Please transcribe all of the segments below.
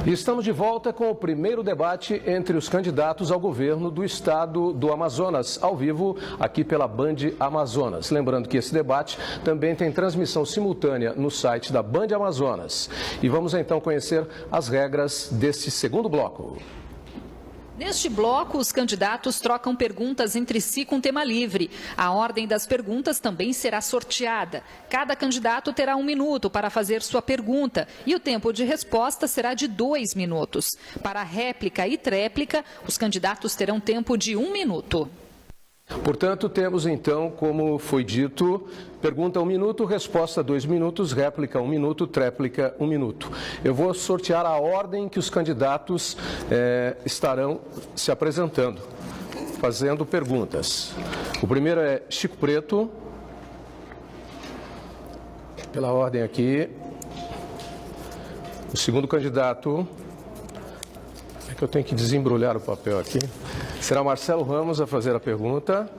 E estamos de volta com o primeiro debate entre os candidatos ao governo do estado do Amazonas, ao vivo aqui pela Band Amazonas. Lembrando que esse debate também tem transmissão simultânea no site da Band Amazonas. E vamos então conhecer as regras deste segundo bloco. Neste bloco, os candidatos trocam perguntas entre si com tema livre. A ordem das perguntas também será sorteada. Cada candidato terá 1 minuto para fazer sua pergunta e o tempo de resposta será de 2 minutos. Para réplica e tréplica, os candidatos terão tempo de 1 minuto. Portanto, temos então, como foi dito, pergunta 1 minuto, resposta 2 minutos, réplica 1 minuto, tréplica 1 minuto. Eu vou sortear a ordem que os candidatos estarão se apresentando, fazendo perguntas. O primeiro é Chico Preto, pela ordem aqui. O segundo candidato, é que eu tenho que desembrulhar o papel aqui. Será Marcelo Ramos a fazer a pergunta.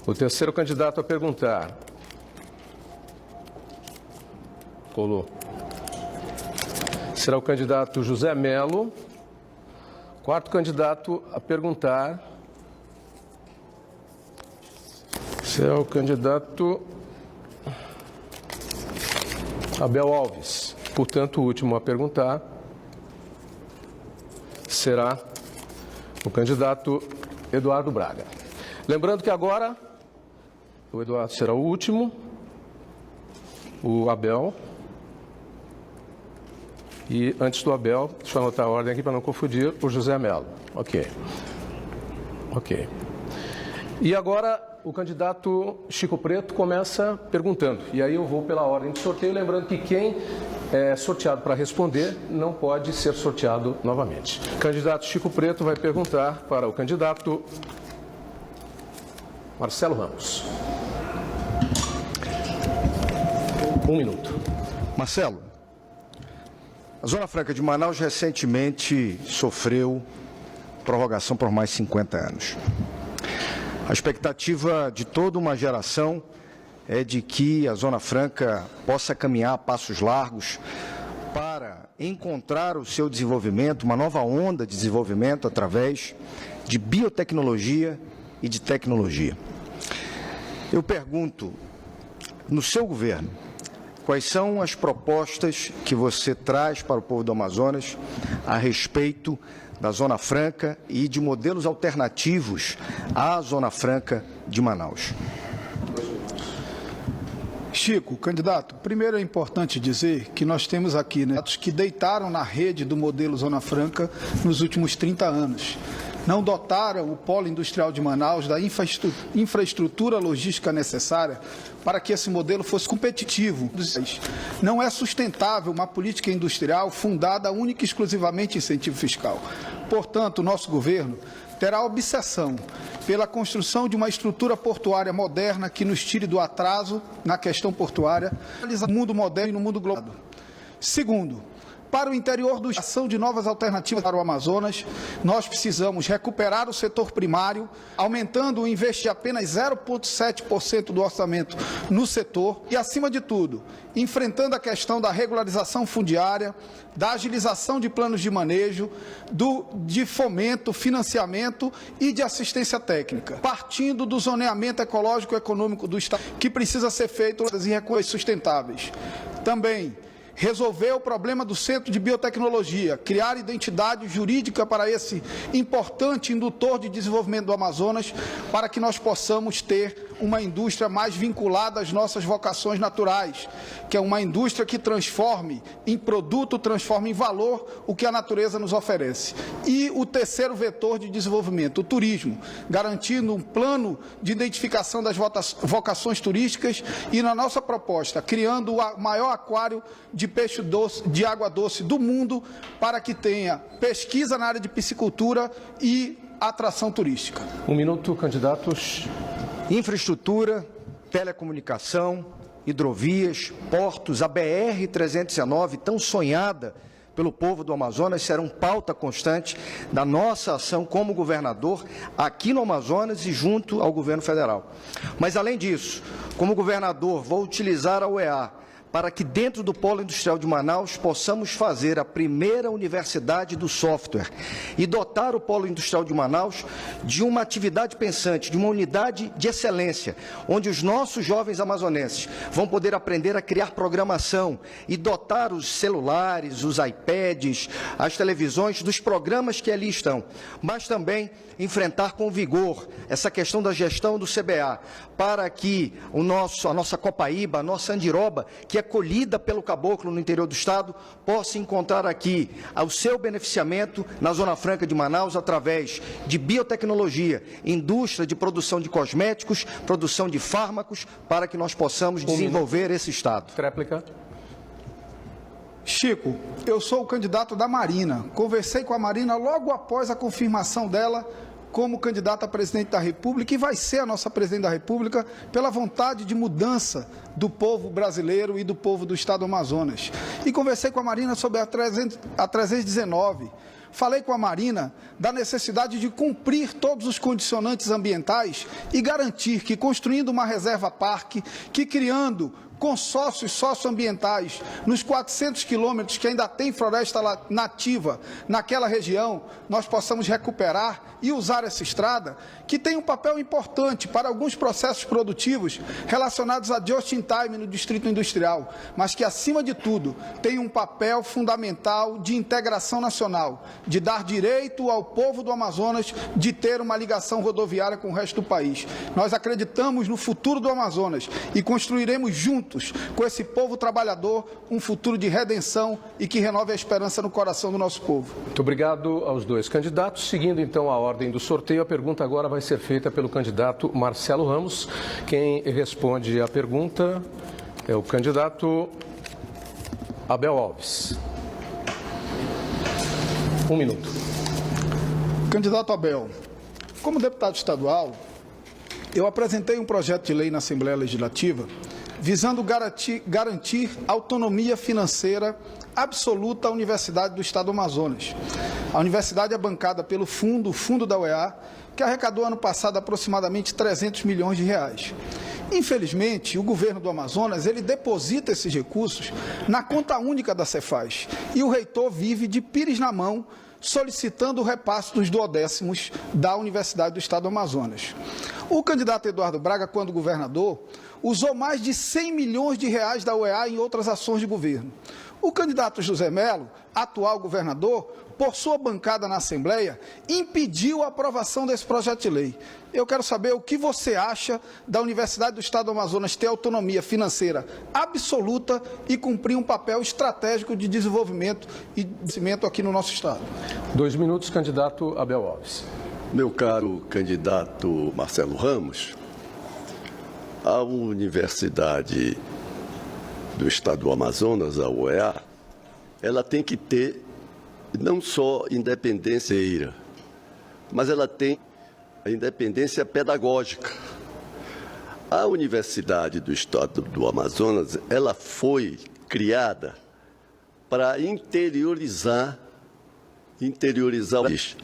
O terceiro candidato a perguntar. Colou. Será o candidato José Melo. Quarto candidato a perguntar. Será o candidato Abel Alves. Portanto, o último a perguntar será o candidato Eduardo Braga. Lembrando que agora o Eduardo será o último, o Abel. E antes do Abel, deixa eu anotar a ordem aqui para não confundir, o José Melo. Ok. E agora o candidato Chico Preto começa perguntando. E aí eu vou pela ordem de sorteio, lembrando que quem é sorteado para responder não pode ser sorteado novamente. O candidato Chico Preto vai perguntar para o candidato Marcelo Ramos. 1 minuto. Marcelo, a Zona Franca de Manaus recentemente sofreu prorrogação por mais 50 anos. A expectativa de toda uma geração é de que a Zona Franca possa caminhar a passos largos para encontrar o seu desenvolvimento, uma nova onda de desenvolvimento através de biotecnologia e de tecnologia. Eu pergunto, no seu governo, quais são as propostas que você traz para o povo do Amazonas a respeito da Zona Franca e de modelos alternativos à Zona Franca de Manaus? Chico, candidato, primeiro é importante dizer que nós temos aqui que deitaram na rede do modelo Zona Franca nos últimos 30 anos. Não dotaram o polo industrial de Manaus da infraestrutura logística necessária para que esse modelo fosse competitivo. Não é sustentável uma política industrial fundada única e exclusivamente em incentivo fiscal. Portanto, o nosso governo terá obsessão pela construção de uma estrutura portuária moderna que nos tire do atraso na questão portuária, no mundo moderno e no mundo global. Segundo, para o interior da ação de novas alternativas para o Amazonas, nós precisamos recuperar o setor primário, aumentando o investimento de apenas 0,7% do orçamento no setor e, acima de tudo, enfrentando a questão da regularização fundiária, da agilização de planos de manejo, de fomento, financiamento e de assistência técnica, partindo do zoneamento ecológico e econômico do Estado, que precisa ser feito em recursos sustentáveis. Também resolver o problema do Centro de Biotecnologia, criar identidade jurídica para esse importante indutor de desenvolvimento do Amazonas, para que nós possamos ter uma indústria mais vinculada às nossas vocações naturais, que é uma indústria que transforme em produto, transforme em valor o que a natureza nos oferece. E o terceiro vetor de desenvolvimento, o turismo, garantindo um plano de identificação das vocações turísticas e, na nossa proposta, criando o maior aquário de peixe doce, de água doce do mundo, para que tenha pesquisa na área de piscicultura e atração turística. 1 minuto, candidatos. Infraestrutura, telecomunicação, hidrovias, portos, a BR-319, tão sonhada pelo povo do Amazonas, serão pauta constante da nossa ação como governador aqui no Amazonas e junto ao governo federal. Mas, além disso, como governador, vou utilizar a UEA para que dentro do Polo Industrial de Manaus possamos fazer a primeira universidade do software e dotar o Polo Industrial de Manaus de uma atividade pensante, de uma unidade de excelência, onde os nossos jovens amazonenses vão poder aprender a criar programação e dotar os celulares, os iPads, as televisões dos programas que ali estão, mas também enfrentar com vigor essa questão da gestão do CBA, para que a nossa Copaíba, a nossa Andiroba, que é colhida pelo caboclo no interior do estado, possa encontrar aqui o seu beneficiamento na Zona Franca de Manaus através de biotecnologia, indústria de produção de cosméticos, produção de fármacos, para que nós possamos desenvolver esse estado. Tréplica. Chico, eu sou o candidato da Marina. Conversei com a Marina logo após a confirmação dela como candidata a presidente da República e vai ser a nossa presidente da República pela vontade de mudança do povo brasileiro e do povo do estado do Amazonas. E conversei com a Marina sobre a 319. Falei com a Marina da necessidade de cumprir todos os condicionantes ambientais e garantir que, construindo uma reserva-parque, que criando consórcios socioambientais nos 400 quilômetros que ainda tem floresta nativa naquela região, nós possamos recuperar e usar essa estrada, que tem um papel importante para alguns processos produtivos relacionados a just-in-time no distrito industrial, mas que, acima de tudo, tem um papel fundamental de integração nacional, de dar direito ao povo do Amazonas de ter uma ligação rodoviária com o resto do país. Nós acreditamos no futuro do Amazonas e construiremos juntos, com esse povo trabalhador, um futuro de redenção e que renove a esperança no coração do nosso povo. Muito obrigado aos dois candidatos. Seguindo então a ordem do sorteio, a pergunta agora vai ser feita pelo candidato Marcelo Ramos. Quem responde a pergunta é o candidato Abel Alves. 1 minuto. Candidato Abel, como deputado estadual, eu apresentei um projeto de lei na Assembleia Legislativa visando garantir autonomia financeira absoluta à Universidade do Estado do Amazonas. A universidade é bancada pelo o fundo da UEA, que arrecadou ano passado aproximadamente 300 milhões de reais. Infelizmente, o governo do Amazonas, ele deposita esses recursos na conta única da Cefaz e o reitor vive de pires na mão, solicitando o repasse dos duodécimos da Universidade do Estado do Amazonas. O candidato Eduardo Braga, quando governador, usou mais de 100 milhões de reais da UEA em outras ações de governo. O candidato José Melo, atual governador, por sua bancada na Assembleia, impediu a aprovação desse projeto de lei. Eu quero saber o que você acha da Universidade do Estado do Amazonas ter autonomia financeira absoluta e cumprir um papel estratégico de desenvolvimento e crescimento aqui no nosso estado. 2 minutos, candidato Abel Alves. Meu caro candidato Marcelo Ramos, a Universidade do Estado do Amazonas, a UEA, ela tem que ter não só independência, mas ela tem a independência pedagógica. A Universidade do Estado do Amazonas, ela foi criada para interiorizar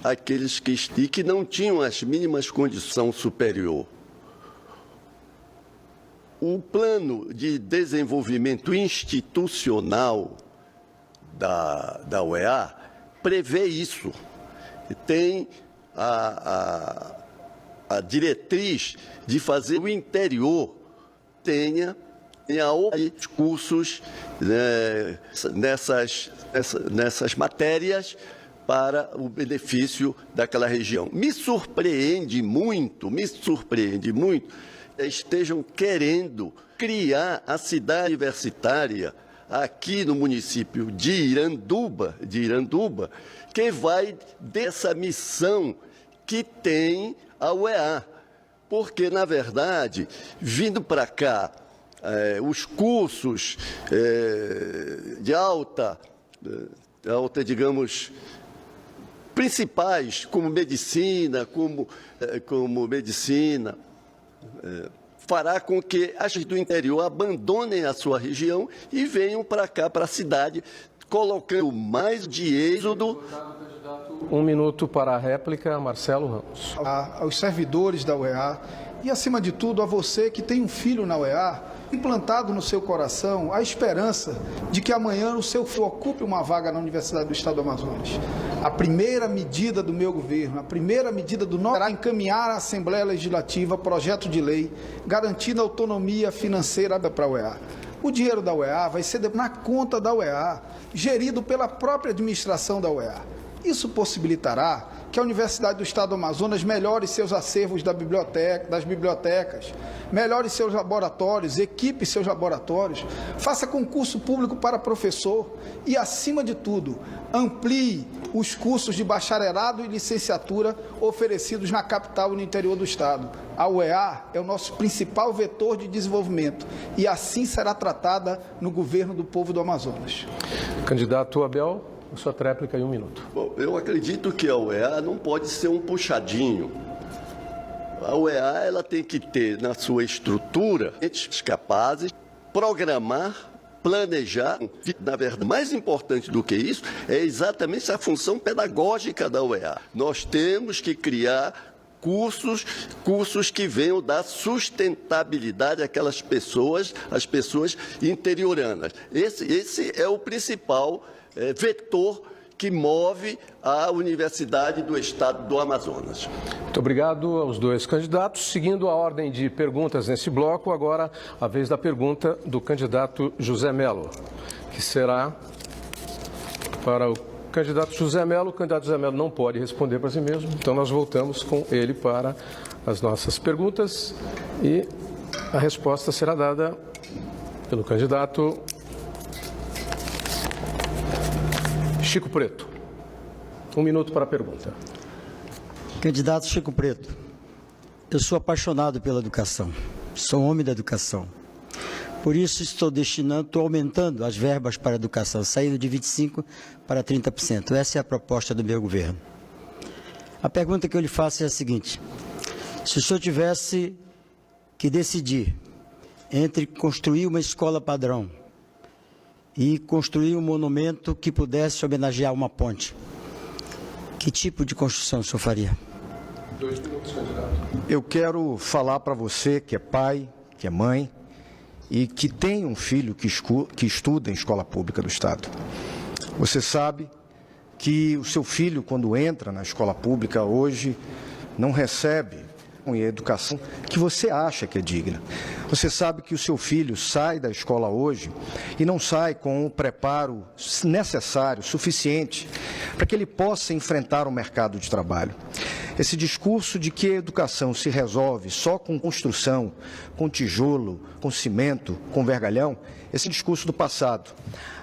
aqueles que não tinham as mínimas condições superior. O plano de desenvolvimento institucional da UEA prevê isso. Tem a diretriz de fazer o interior tenha cursos nessas matérias para o benefício daquela região. Me surpreende muito, estejam querendo criar a cidade universitária aqui no município de Iranduba, que vai dessa missão que tem a UEA. Porque, na verdade, vindo para cá, os cursos de alta, digamos, principais, como medicina, fará com que as do interior abandonem a sua região e venham para cá, para a cidade, colocando mais de êxodo. 1 minuto para a réplica, Marcelo Ramos. Aos servidores da UEA e, acima de tudo, a você que tem um filho na UEA, implantado no seu coração a esperança de que amanhã o seu filho ocupe uma vaga na Universidade do Estado do Amazonas. A primeira medida do meu governo, a primeira medida do nosso será encaminhar à Assembleia Legislativa projeto de lei garantindo a autonomia financeira para a UEA. O dinheiro da UEA vai ser na conta da UEA, gerido pela própria administração da UEA. Isso possibilitará que a Universidade do Estado do Amazonas melhore seus acervos das bibliotecas, melhore seus laboratórios, equipe seus laboratórios, faça concurso público para professor e, acima de tudo, amplie os cursos de bacharelado e licenciatura oferecidos na capital e no interior do Estado. A UEA é o nosso principal vetor de desenvolvimento e assim será tratada no governo do povo do Amazonas. Candidato Abel, a sua tréplica em 1 minuto. Bom, eu acredito que a UEA não pode ser um puxadinho. A UEA ela tem que ter na sua estrutura gente capazes de programar, planejar. Na verdade, mais importante do que isso é exatamente a função pedagógica da UEA. Nós temos que criar cursos que venham dar sustentabilidade àquelas pessoas, as pessoas interioranas. Esse é o principal vetor que move a Universidade do Estado do Amazonas. Muito obrigado aos dois candidatos. Seguindo a ordem de perguntas nesse bloco, agora a vez da pergunta do candidato José Melo, que será para o candidato José Melo. O candidato José Melo não pode responder para si mesmo, então nós voltamos com ele para as nossas perguntas e a resposta será dada pelo candidato Chico Preto. 1 minuto para a pergunta. Candidato Chico Preto, eu sou apaixonado pela educação, sou um homem da educação. Por isso estou aumentando as verbas para a educação, saindo de 25% para 30%. Essa é a proposta do meu governo. A pergunta que eu lhe faço é a seguinte: se o senhor tivesse que decidir entre construir uma escola padrão e construir um monumento que pudesse homenagear uma ponte, que tipo de construção o senhor faria? 2 minutos, candidato. Eu quero falar para você que é pai, que é mãe e que tem um filho que estuda em escola pública do Estado. Você sabe que o seu filho, quando entra na escola pública hoje, não recebe a educação que você acha que é digna. Você sabe que o seu filho sai da escola hoje e não sai com o preparo necessário, suficiente, para que ele possa enfrentar o mercado de trabalho. Esse discurso de que a educação se resolve só com construção, com tijolo, com cimento, com vergalhão, esse é o discurso do passado.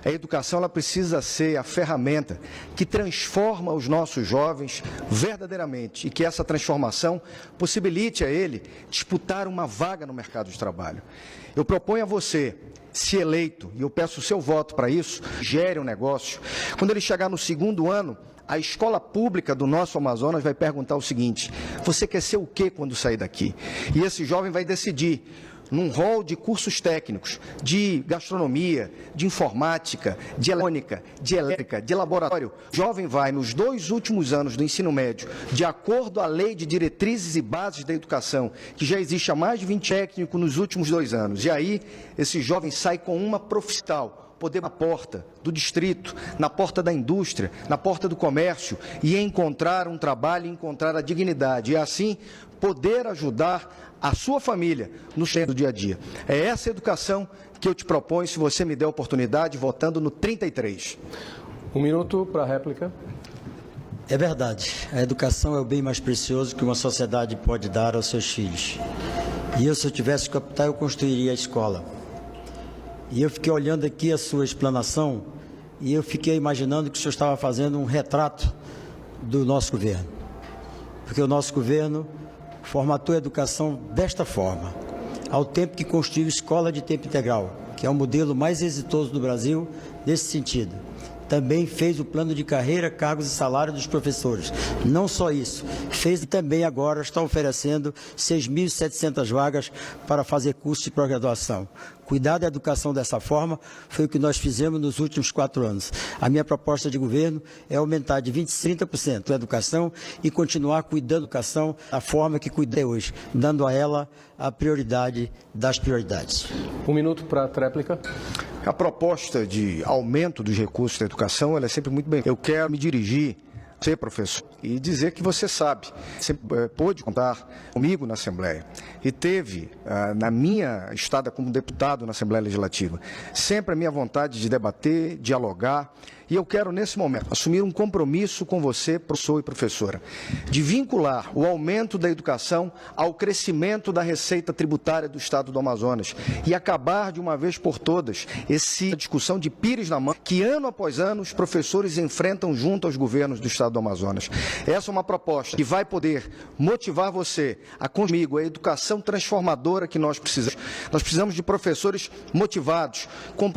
A educação ela precisa ser a ferramenta que transforma os nossos jovens verdadeiramente e que essa transformação possibilite a ele disputar uma vaga no mercado de trabalho. Eu proponho a você, se eleito, e eu peço o seu voto para isso, gere um negócio. Quando ele chegar no 2º ano, a escola pública do nosso Amazonas vai perguntar o seguinte: você quer ser o quê quando sair daqui? E esse jovem vai decidir, num rol de cursos técnicos, de gastronomia, de informática, de eletrônica, de elétrica, de laboratório. O jovem vai, nos 2 últimos anos do ensino médio, de acordo à lei de diretrizes e bases da educação, que já existe há mais de 20 técnicos nos últimos 2 anos. E aí, esse jovem sai com uma profissional, poder na porta do distrito, na porta da indústria, na porta do comércio e encontrar um trabalho, encontrar a dignidade e assim poder ajudar a sua família no do dia a dia. É essa educação que eu te proponho, se você me der a oportunidade, votando no 33. 1 minuto para a réplica. É verdade, a educação é o bem mais precioso que uma sociedade pode dar aos seus filhos. E eu, se eu tivesse que optar, eu construiria a escola. E eu fiquei olhando aqui a sua explanação e eu fiquei imaginando que o senhor estava fazendo um retrato do nosso governo. Porque o nosso governo formatou a educação desta forma, ao tempo que construiu escola de tempo integral, que é o modelo mais exitoso do Brasil nesse sentido. também fez o plano de carreira, cargos e salário dos professores. Não só isso, fez também agora, está oferecendo 6.700 vagas para fazer curso de pós-graduação. Cuidar da educação dessa forma foi o que nós fizemos nos últimos 4 anos. A minha proposta de governo é aumentar de 20% a 30% a educação e continuar cuidando da educação da forma que cuidei hoje, dando a ela a prioridade das prioridades. 1 minuto para a tréplica. A proposta de aumento dos recursos da educação ela é sempre muito bem. Eu quero me dirigir a você, professor, e dizer que você sabe, sempre pôde contar comigo na Assembleia e teve, na minha estada como deputado na Assembleia Legislativa, sempre a minha vontade de debater, dialogar. E eu quero, nesse momento, assumir um compromisso com você, professor e professora, de vincular o aumento da educação ao crescimento da receita tributária do Estado do Amazonas e acabar, de uma vez por todas, essa discussão de pires na mão que, ano após ano, os professores enfrentam junto aos governos do Estado do Amazonas. Essa é uma proposta que vai poder motivar você a comigo a educação transformadora que nós precisamos. Nós precisamos de professores motivados,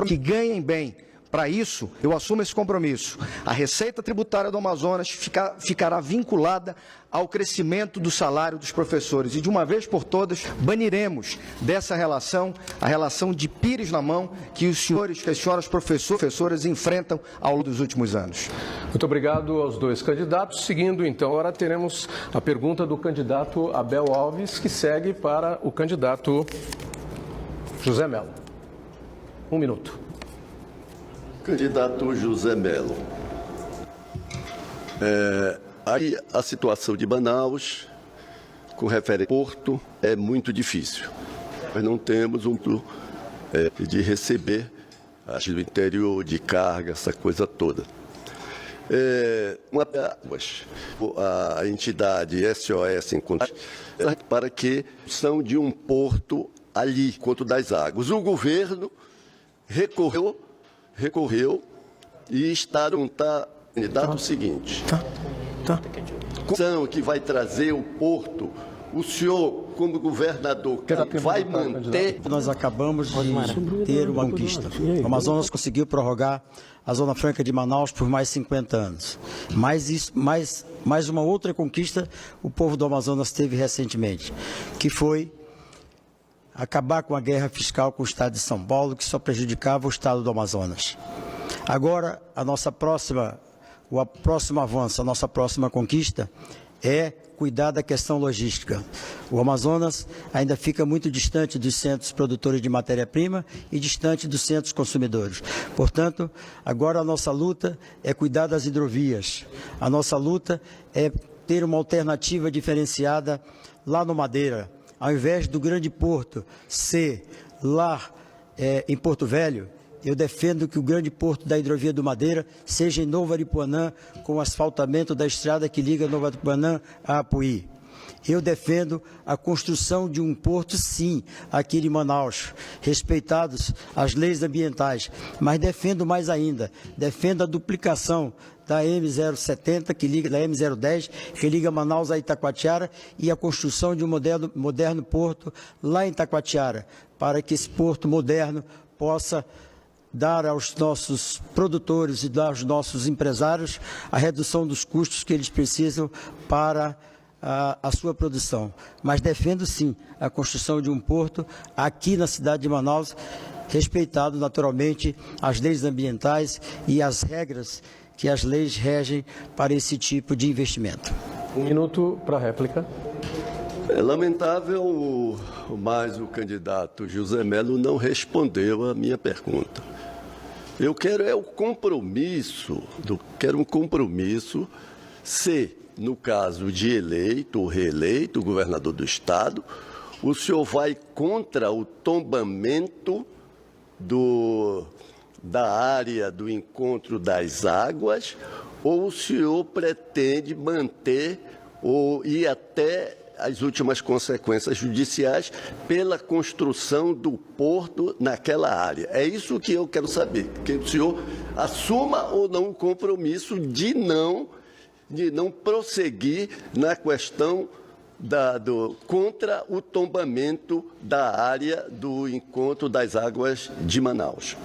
que ganhem bem. Para isso, eu assumo esse compromisso. A receita tributária do Amazonas ficará vinculada ao crescimento do salário dos professores. E, de uma vez por todas, baniremos dessa relação a relação de pires na mão que os senhores, que as senhoras professoras enfrentam ao longo dos últimos anos. Muito obrigado aos dois candidatos. Seguindo, então, agora teremos a pergunta do candidato Abel Alves, que segue para o candidato José Mello. 1 minuto. Candidato José Mello, aí a situação de Manaus, com referência ao porto, é muito difícil. Nós não temos de receber do interior, de carga, essa coisa toda. A entidade SOS para que são de um porto ali, Encontro das Águas. O governo recorreu e está o seguinte. Que vai trazer o porto, o senhor, como governador, vai manter... Nós acabamos de ter uma conquista. O Amazonas conseguiu prorrogar a Zona Franca de Manaus por mais 50 anos. Mais uma outra conquista o povo do Amazonas teve recentemente, que foi acabar com a guerra fiscal com o Estado de São Paulo, que só prejudicava o Estado do Amazonas. Agora, o próximo avanço, a nossa próxima conquista é cuidar da questão logística. O Amazonas ainda fica muito distante dos centros produtores de matéria-prima e distante dos centros consumidores. Portanto, agora a nossa luta é cuidar das hidrovias. A nossa luta é ter uma alternativa diferenciada lá no Madeira. Ao invés do grande porto ser lá em Porto Velho, eu defendo que o grande porto da hidrovia do Madeira seja em Novo Aripuanã, com o asfaltamento da estrada que liga Novo Aripuanã a Apuí. Eu defendo a construção de um porto, sim, aqui em Manaus, respeitados as leis ambientais, mas defendo mais ainda, defendo a duplicação da M070, da M010, que liga Manaus a Itacoatiara, e a construção de um moderno porto lá em Itacoatiara, para que esse porto moderno possa dar aos nossos produtores e dar aos nossos empresários a redução dos custos que eles precisam para a sua produção. Mas defendo, sim, a construção de um porto aqui na cidade de Manaus, respeitado naturalmente as leis ambientais e as regras que as leis regem para esse tipo de investimento. 1 minuto para a réplica. É lamentável, mas o candidato José Mello não respondeu a minha pergunta. Eu quero um compromisso se, no caso de eleito ou reeleito, o governador do Estado, o senhor vai contra o tombamento da área do Encontro das Águas, ou o senhor pretende manter ou ir até as últimas consequências judiciais pela construção do porto naquela área? É isso que eu quero saber, que o senhor assuma ou não o compromisso de não prosseguir na questão contra o tombamento da área do Encontro das Águas de Manaus.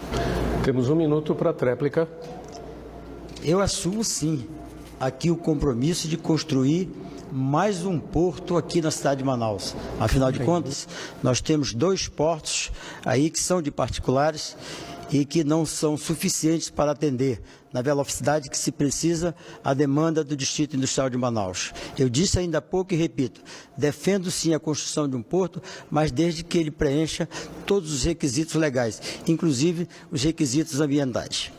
Temos 1 minuto para a tréplica. eu assumo sim aqui o compromisso de construir mais um porto aqui na cidade de Manaus. Afinal de contas, nós temos 2 portos aí que são de particulares e que não são suficientes para atender na velocidade que se precisa a demanda do Distrito Industrial de Manaus. Eu disse ainda há pouco e repito, defendo sim a construção de um porto, mas desde que ele preencha todos os requisitos legais, inclusive os requisitos ambientais.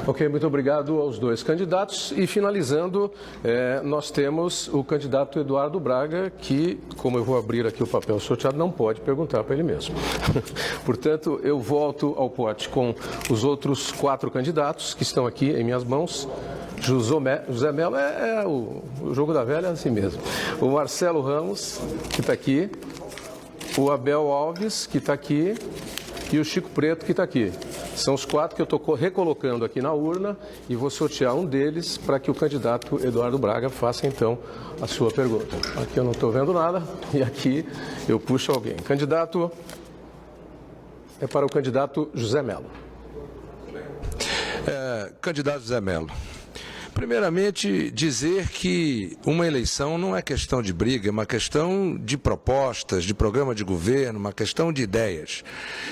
Ok, muito obrigado aos 2 candidatos. E finalizando, nós temos o candidato Eduardo Braga, que, como eu vou abrir aqui o papel sorteado, não pode perguntar para ele mesmo. Portanto, eu volto ao pote com os outros 4 candidatos que estão aqui em minhas mãos. José Melo o jogo da velha é assim mesmo. O Marcelo Ramos, que está aqui. O Abel Alves, que está aqui. E o Chico Preto, que está aqui. São os 4 que eu estou recolocando aqui na urna e vou sortear um deles para que o candidato Eduardo Braga faça, então, a sua pergunta. Aqui eu não estou vendo nada e aqui eu puxo alguém. Candidato, é para o candidato José Melo. Candidato José Melo. Primeiramente, dizer que uma eleição não é questão de briga, é uma questão de propostas, de programa de governo, uma questão de ideias.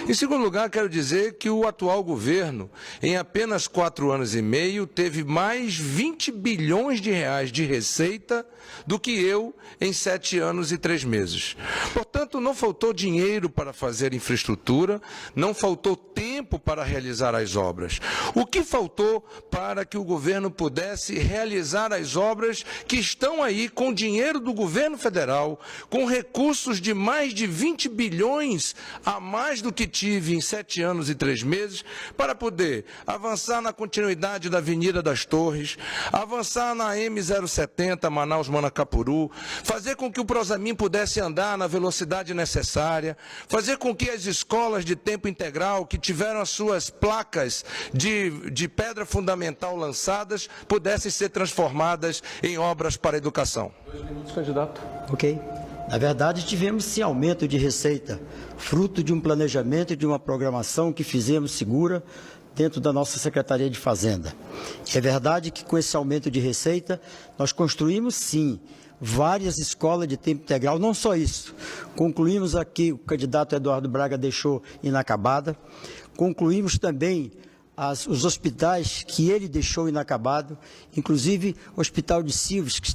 Em segundo lugar, quero dizer que o atual governo, em apenas 4 anos e meio, teve mais 20 bilhões de reais de receita do que eu em 7 anos e 3 meses. Portanto, não faltou dinheiro para fazer infraestrutura, não faltou tempo para realizar as obras. O que faltou para que o governo pudesse realizar as obras que estão aí com dinheiro do governo federal, com recursos de mais de 20 bilhões a mais do que tive em 7 anos e 3 meses, para poder avançar na continuidade da Avenida das Torres, avançar na M070 Manaus-Manacapuru, fazer com que o Prosamin pudesse andar na velocidade necessária, fazer com que as escolas de tempo integral, que tiveram as suas placas de pedra fundamental lançadas, pudessem ser transformadas em obras para a educação. 2 minutos, candidato. Ok. Na verdade, tivemos sim aumento de receita, fruto de um planejamento e de uma programação que fizemos segura dentro da nossa Secretaria de Fazenda. É verdade que com esse aumento de receita, nós construímos sim várias escolas de tempo integral, não só isso. Concluímos aqui, o candidato Eduardo Braga deixou inacabada, concluímos também os hospitais que ele deixou inacabado, inclusive o Hospital de Silves, que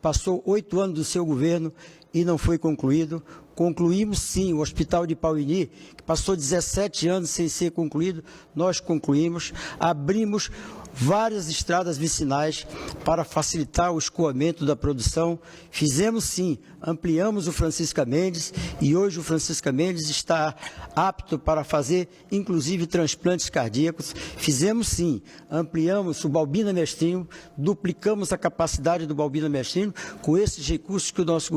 passou 8 anos do seu governo e não foi concluído. Concluímos sim o Hospital de Pauini, que passou 17 anos sem ser concluído, nós concluímos, abrimos várias estradas vicinais para facilitar o escoamento da produção. Fizemos sim, ampliamos o Francisca Mendes e hoje o Francisca Mendes está apto para fazer inclusive transplantes cardíacos. Fizemos sim, ampliamos o Balbina Mestrinho, duplicamos a capacidade do Balbina Mestrinho com esses recursos que o nosso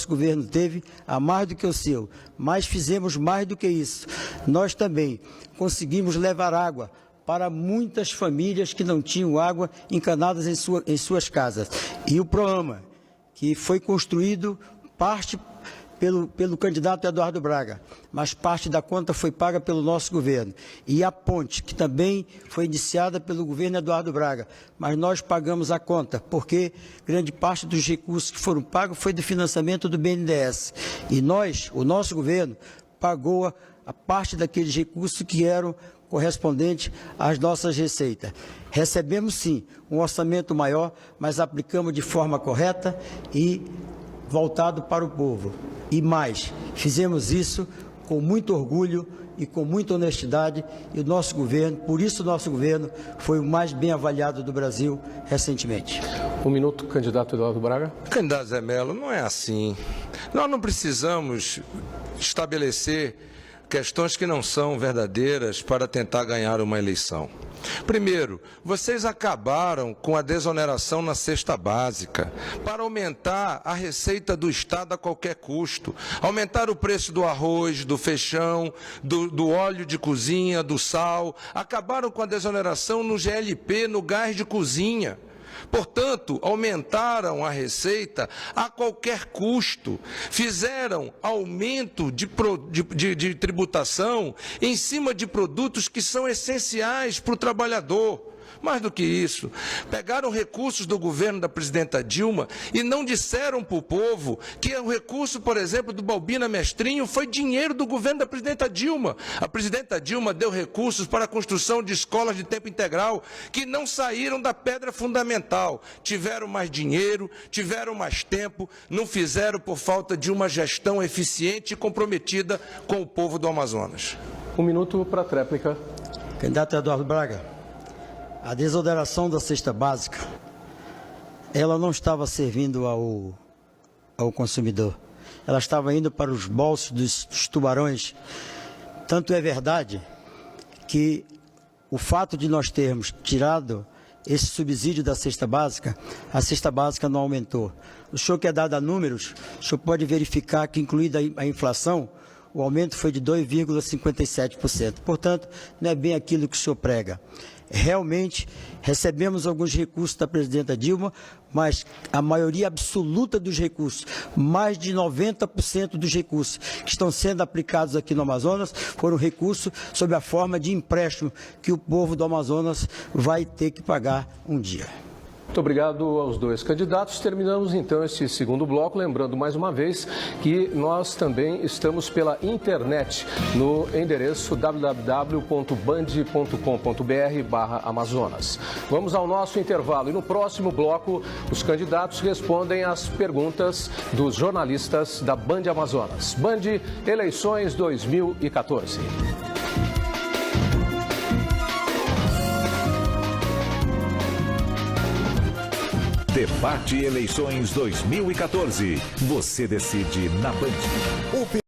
governo teve, a mais do que o seu. Mas fizemos mais do que isso. Nós também conseguimos levar água para muitas famílias que não tinham água encanadas em suas casas. E o Proama, que foi construído parte pelo candidato Eduardo Braga, mas parte da conta foi paga pelo nosso governo. E a ponte, que também foi iniciada pelo governo Eduardo Braga, mas nós pagamos a conta, porque grande parte dos recursos que foram pagos foi do financiamento do BNDES. E o nosso governo, pagou a parte daqueles recursos que eram correspondente às nossas receitas. Recebemos sim um orçamento maior, mas aplicamos de forma correta e voltado para o povo. E mais, fizemos isso com muito orgulho e com muita honestidade, e o nosso governo, por isso o nosso governo foi o mais bem avaliado do Brasil recentemente. 1 minuto, candidato Eduardo Braga. Candidato Zé Melo, não é assim. Nós não precisamos estabelecer questões que não são verdadeiras para tentar ganhar uma eleição. Primeiro, vocês acabaram com a desoneração na cesta básica para aumentar a receita do Estado a qualquer custo. Aumentar o preço do arroz, do feijão, do óleo de cozinha, do sal. Acabaram com a desoneração no GLP, no gás de cozinha. Portanto, aumentaram a receita a qualquer custo, fizeram aumento de tributação em cima de produtos que são essenciais para o trabalhador. Mais do que isso, pegaram recursos do governo da presidenta Dilma e não disseram para o povo que o recurso, por exemplo, do Balbina Mestrinho foi dinheiro do governo da presidenta Dilma. A presidenta Dilma deu recursos para a construção de escolas de tempo integral que não saíram da pedra fundamental. Tiveram mais dinheiro, tiveram mais tempo, não fizeram por falta de uma gestão eficiente e comprometida com o povo do Amazonas. 1 minuto para a tréplica. Candidato Eduardo Braga. A desoneração da cesta básica, ela não estava servindo ao consumidor. Ela estava indo para os bolsos dos tubarões. Tanto é verdade que o fato de nós termos tirado esse subsídio da cesta básica, a cesta básica não aumentou. O senhor que é dado a números, o senhor pode verificar que, incluída a inflação, o aumento foi de 2,57%. Portanto, não é bem aquilo que o senhor prega. Realmente, recebemos alguns recursos da presidenta Dilma, mas a maioria absoluta dos recursos, mais de 90% dos recursos que estão sendo aplicados aqui no Amazonas, foram recursos sob a forma de empréstimo que o povo do Amazonas vai ter que pagar um dia. Muito obrigado aos dois candidatos. Terminamos então este segundo bloco, lembrando mais uma vez que nós também estamos pela internet no endereço www.band.com.br/Amazonas. Vamos ao nosso intervalo e no próximo bloco os candidatos respondem às perguntas dos jornalistas da Band Amazonas. Band Eleições 2014. Debate Eleições 2014. Você decide na Band.